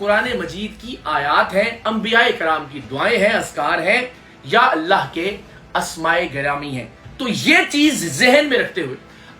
قرآن مجید کی آیات ہیں، انبیاء کرام کی دعائیں ہیں، اذکار ہیں، یا اللہ کے اسماء گرامی ہیں؟ تو یہ چیز ذہن میں رکھتے ہوئے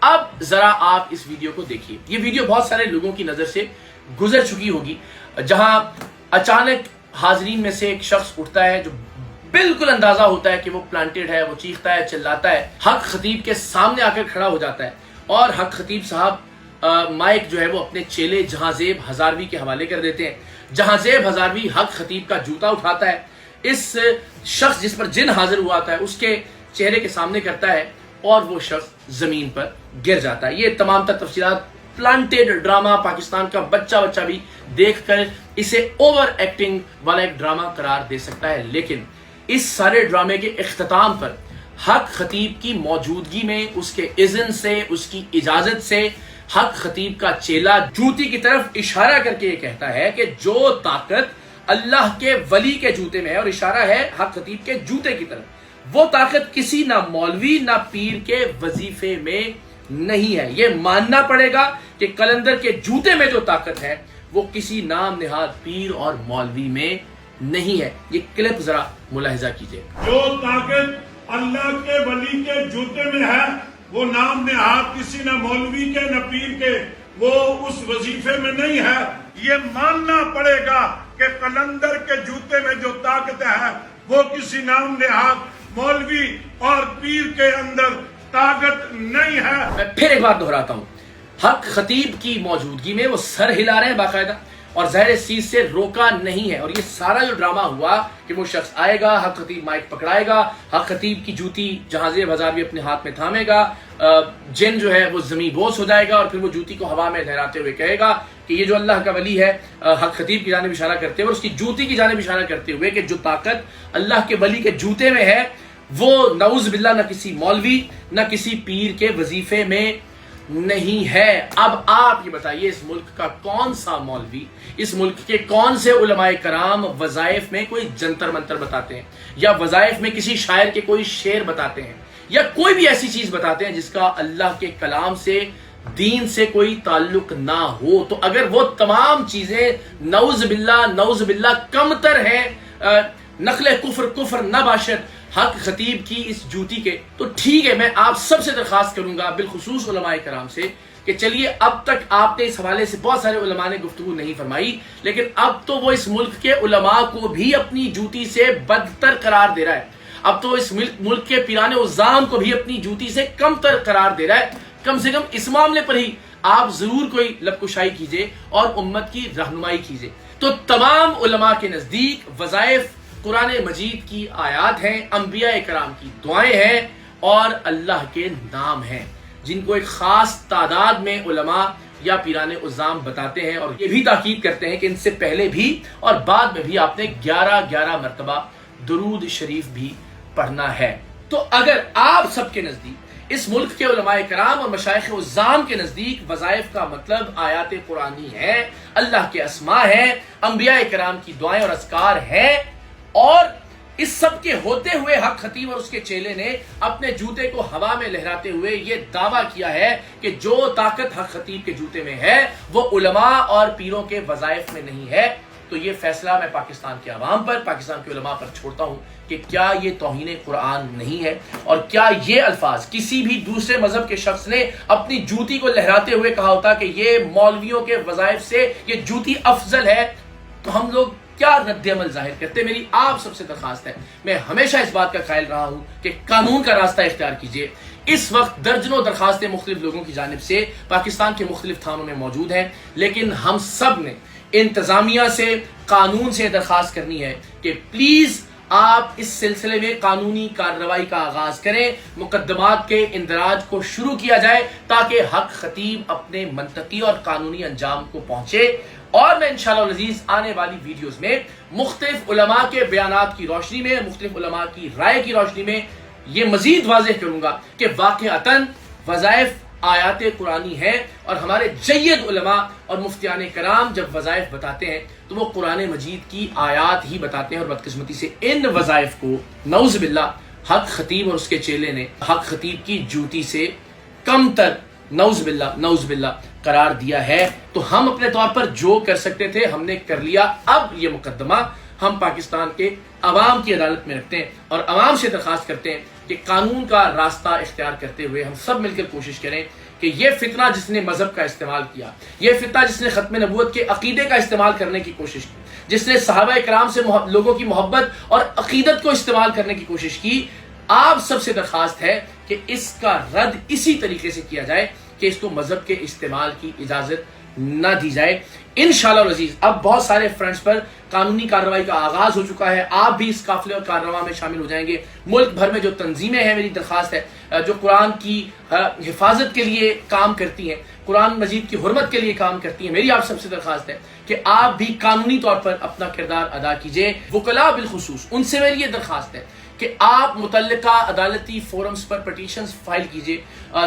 اب ذرا آپ اس ویڈیو کو دیکھیے۔ یہ ویڈیو بہت سارے لوگوں کی نظر سے گزر چکی ہوگی، جہاں اچانک حاضرین میں سے ایک شخص اٹھتا ہے جو بالکل اندازہ ہوتا ہے کہ وہ پلانٹڈ ہے، وہ چیختا ہے، چلاتا ہے، حق خطیب کے سامنے آ کر کھڑا ہو جاتا ہے، اور حق خطیب صاحب مائک جو ہے وہ اپنے چیلے جہاں زیب ہزاروی کے حوالے کر دیتے ہیں۔ جہاں زیب ہزاروی حق خطیب کا جوتا اٹھاتا ہے، اس شخص جس پر جن حاضر ہوا آتا ہے اس کے چہرے کے سامنے کرتا ہے، اور وہ شخص زمین پر گر جاتا ہے۔ یہ تمام تر تفصیلات پلانٹڈ ڈرامہ پاکستان کا بچہ بھی دیکھ کر اسے اوور ایکٹنگ والا ایک ڈرامہ قرار دے سکتا ہے، لیکن اس سارے ڈرامے کے اختتام پر حق خطیب کی موجودگی میں، اس کے اذن سے، اس کی اجازت سے، حق خطیب کا چیلا جوتی کی طرف اشارہ کر کے یہ کہتا ہے کہ جو طاقت اللہ کے ولی کے جوتے میں ہے، اور اشارہ ہے حق خطیب کے جوتے کی طرف، وہ طاقت کسی نہ مولوی نہ پیر کے وظیفے میں نہیں ہے۔ یہ ماننا پڑے گا کہ قلندر کے جوتے میں جو طاقت ہے وہ کسی نام نہاد پیر اور مولوی میں نہیں ہے۔ یہ کلپ ذرا ملاحظہ کیجئے۔ جو طاقت اللہ کے ولی کے جوتے میں ہے وہ نام نہاد کسی نہ مولوی کے نہ پیر کے، وہ اس وظیفے میں نہیں ہے۔ یہ ماننا پڑے گا کہ قلندر کے جوتے میں جو طاقت ہے وہ کسی نام نہاد مولوی اور پیر کے اندر طاقت نہیں ہے۔ میں پھر ایک بات دہراتا ہوں، حق خطیب کی موجودگی میں وہ سر ہلا رہے ہیں باقاعدہ، اور ظاہر اس چیز سے روکا نہیں ہے۔ اور یہ سارا جو ڈرامہ ہوا کہ وہ شخص آئے گا، حق خطیب مائک پکڑائے گا، حق خطیب کی جوتی جہاں زیب ہزاروی اپنے ہاتھ میں تھامے گا، جن جو ہے وہ زمین بوس ہو جائے گا، اور پھر وہ جوتی کو ہوا میں لہراتے ہوئے کہے گا کہ یہ جو اللہ کا ولی ہے، حق خطیب کی جانب اشارہ کرتے ہوئے، اور اس کی جوتی کی جانب اشارہ کرتے ہوئے کہ جو طاقت اللہ کے ولی کے جوتے میں ہے وہ نعوذ باللہ نہ کسی مولوی نہ کسی پیر کے وظیفے میں نہیں ہے۔ اب آپ یہ بتائیے، اس ملک کا کون سا مولوی، اس ملک کے کون سے علماء کرام وظائف میں کوئی جنتر منتر بتاتے ہیں، یا وظائف میں کسی شاعر کے کوئی شعر بتاتے ہیں، یا کوئی بھی ایسی چیز بتاتے ہیں جس کا اللہ کے کلام سے، دین سے کوئی تعلق نہ ہو؟ تو اگر وہ تمام چیزیں نعوذ باللہ کمتر ہیں، نقل کفر نہ باشد حق خطیب کی اس جوتی کے، تو ٹھیک ہے، میں آپ سب سے درخواست کروں گا، بالخصوص علماء کرام سے، کہ چلیے اب تک آپ نے اس حوالے سے بہت سارے علماء نے گفتگو نہیں فرمائی، لیکن اب تو وہ اس ملک کے علماء کو بھی اپنی جوتی سے بدتر قرار دے رہا ہے، اب تو اس ملک کے پیران عظام کو بھی اپنی جوتی سے کم تر قرار دے رہا ہے۔ کم سے کم اس معاملے پر ہی آپ ضرور کوئی لب کشائی کیجئے اور امت کی رہنمائی کیجئے۔ تو تمام علماء کے نزدیک وظائف قرآن مجید کی آیات ہیں، انبیاء کرام کی دعائیں ہیں، اور اللہ کے نام ہیں، جن کو ایک خاص تعداد میں علماء یا پیران عظام بتاتے ہیں، اور یہ بھی تاکید کرتے ہیں کہ ان سے پہلے بھی اور بعد میں بھی آپ نے 11 مرتبہ درود شریف بھی پڑھنا ہے۔ تو اگر آپ سب کے نزدیک، اس ملک کے علماء کرام اور مشائخ عظام کے نزدیک وظائف کا مطلب آیات قرآنی ہے، اللہ کے اسماء ہیں، انبیاء کرام کی دعائیں اور اذکار ہیں، اور اس سب کے ہوتے ہوئے حق خطیب اور اس کے چیلے نے اپنے جوتے کو ہوا میں لہراتے ہوئے یہ دعویٰ کیا ہے کہ جو طاقت حق خطیب کے جوتے میں ہے وہ علماء اور پیروں کے وظائف میں نہیں ہے، تو یہ فیصلہ میں پاکستان کے عوام پر، پاکستان کے علماء پر چھوڑتا ہوں کہ کیا یہ توہین قرآن نہیں ہے؟ اور کیا یہ الفاظ کسی بھی دوسرے مذہب کے شخص نے اپنی جوتی کو لہراتے ہوئے کہا ہوتا کہ یہ مولویوں کے وظائف سے یہ جوتی افضل ہے، تو ہم لوگ کیا رد عمل ظاہر کرتے؟ میری آپ سب سے درخواست ہے، میں ہمیشہ اس بات کا قائل رہا ہوں کہ قانون کا راستہ اختیار کیجئے۔ اس وقت درجنوں درخواستیں مختلف لوگوں کی جانب سے پاکستان کے مختلف تھانوں میں موجود ہیں، لیکن ہم سب نے انتظامیہ سے، قانون سے درخواست کرنی ہے کہ پلیز آپ اس سلسلے میں قانونی کارروائی کا آغاز کریں، مقدمات کے اندراج کو شروع کیا جائے تاکہ حق خطیب اپنے منطقی اور قانونی انجام کو پہنچے۔ اور میں انشاءاللہ العزیز آنے والی ویڈیوز میں مختلف علماء کے بیانات کی روشنی میں، مختلف علماء کی رائے کی روشنی میں یہ مزید واضح کروں گا کہ واقعتاً وظائف آیات قرآنی ہیں، اور ہمارے جید علماء اور مفتیان کرام جب وظائف بتاتے ہیں تو وہ قرآن مجید کی آیات ہی بتاتے ہیں، اور بدقسمتی سے ان وظائف کو نعوذ باللہ حق خطیب اور اس کے چیلے نے حق خطیب کی جوتی سے کم تر نعوذ باللہ قرار دیا ہے، تو ہم اپنے طور پر جو کر سکتے تھے ہم نے کر لیا۔ اب یہ مقدمہ ہم پاکستان کے عوام کی عدالت میں رکھتے ہیں اور عوام سے درخواست کرتے ہیں کہ قانون کا راستہ اختیار کرتے ہوئے ہم سب مل کر کوشش کریں کہ یہ فتنہ جس نے مذہب کا استعمال کیا، یہ فتنہ جس نے ختم نبوت کے عقیدے کا استعمال کرنے کی کوشش کی، جس نے صحابہ کرام سے لوگوں کی محبت اور عقیدت کو استعمال کرنے کی کوشش کی، آپ سب سے درخواست ہے کہ اس کا رد اسی طریقے سے کیا جائے کہ اس کو مذہب کے استعمال کی اجازت نہ دی جائے۔ انشاءاللہ العزیز اب بہت سارے فرنٹس پر قانونی کارروائی کا آغاز ہو چکا ہے، آپ بھی اس قافلے اور کارروائی میں شامل ہو جائیں گے۔ ملک بھر میں جو تنظیمیں ہیں، میری درخواست ہے جو قرآن کی حفاظت کے لیے کام کرتی ہیں، قرآن مجید کی حرمت کے لیے کام کرتی ہیں، میری آپ سب سے درخواست ہے کہ آپ بھی قانونی طور پر اپنا کردار ادا کیجئے۔ وکلاء بالخصوص ان سے میری یہ درخواست ہے کہ آپ متعلقہ عدالتی فورمز پر پٹیشنز فائل کیجئے،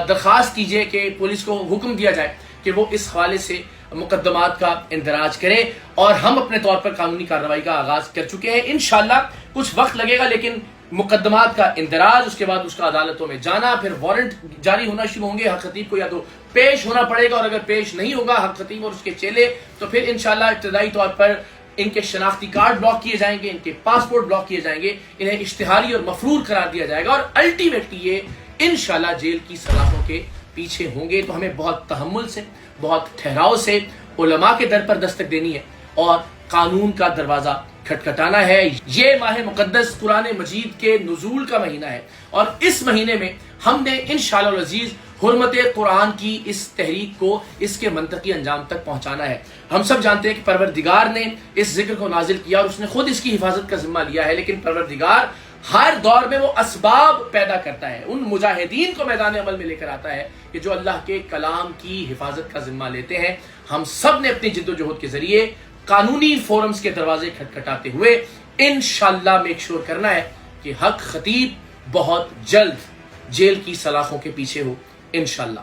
درخواست کیجئے کہ پولیس کو حکم دیا جائے کہ وہ اس حوالے سے مقدمات کا اندراج کریں، اور ہم اپنے طور پر قانونی کارروائی کا آغاز کر چکے ہیں۔ انشاءاللہ کچھ وقت لگے گا، لیکن مقدمات کا اندراج، اس کے بعد اس کا عدالتوں میں جانا، پھر وارنٹ جاری ہونا شروع ہوں گے۔ حق خطیب کو یا تو پیش ہونا پڑے گا، اور اگر پیش نہیں ہوگا حق خطیب اور اس کے چیلے، تو پھر انشاءاللہ ابتدائی طور پر ان کے شناختی کارڈ بلاک کیے جائیں گے، ان کے پاسپورٹ بلاک کیے جائیں گے، انہیں اشتہاری اور مفرور قرار دیا جائے گا، اور الٹیمیٹلی یہ انشاءاللہ جیل کی سلاخوں کے پیچھے ہوں گے۔ تو ہمیں بہت تحمل سے، بہت ٹھہراؤ سے علماء کے در پر دستک دینی ہے اور قانون کا دروازہ کھٹکھٹانا ہے۔ یہ ماہ مقدس قرآن مجید کے نزول کا مہینہ ہے، اور اس مہینے میں ہم نے انشاءاللہ العزیز حرمت قرآن کی اس تحریک کو اس کے منطقی انجام تک پہنچانا ہے۔ ہم سب جانتے ہیں کہ پروردگار نے اس ذکر کو نازل کیا اور اس نے خود اس کی حفاظت کا ذمہ لیا ہے، لیکن پروردگار ہر دور میں وہ اسباب پیدا کرتا ہے، ان مجاہدین کو میدان عمل میں لے کر آتا ہے کہ جو اللہ کے کلام کی حفاظت کا ذمہ لیتے ہیں۔ ہم سب نے اپنی جد و جہد کے ذریعے قانونی فورمز کے دروازے کھٹکھٹاتے ہوئے انشاءاللہ میک شور کرنا ہے کہ حق خطیب بہت جلد جیل کی سلاخوں کے پیچھے ہو انشاءاللہ۔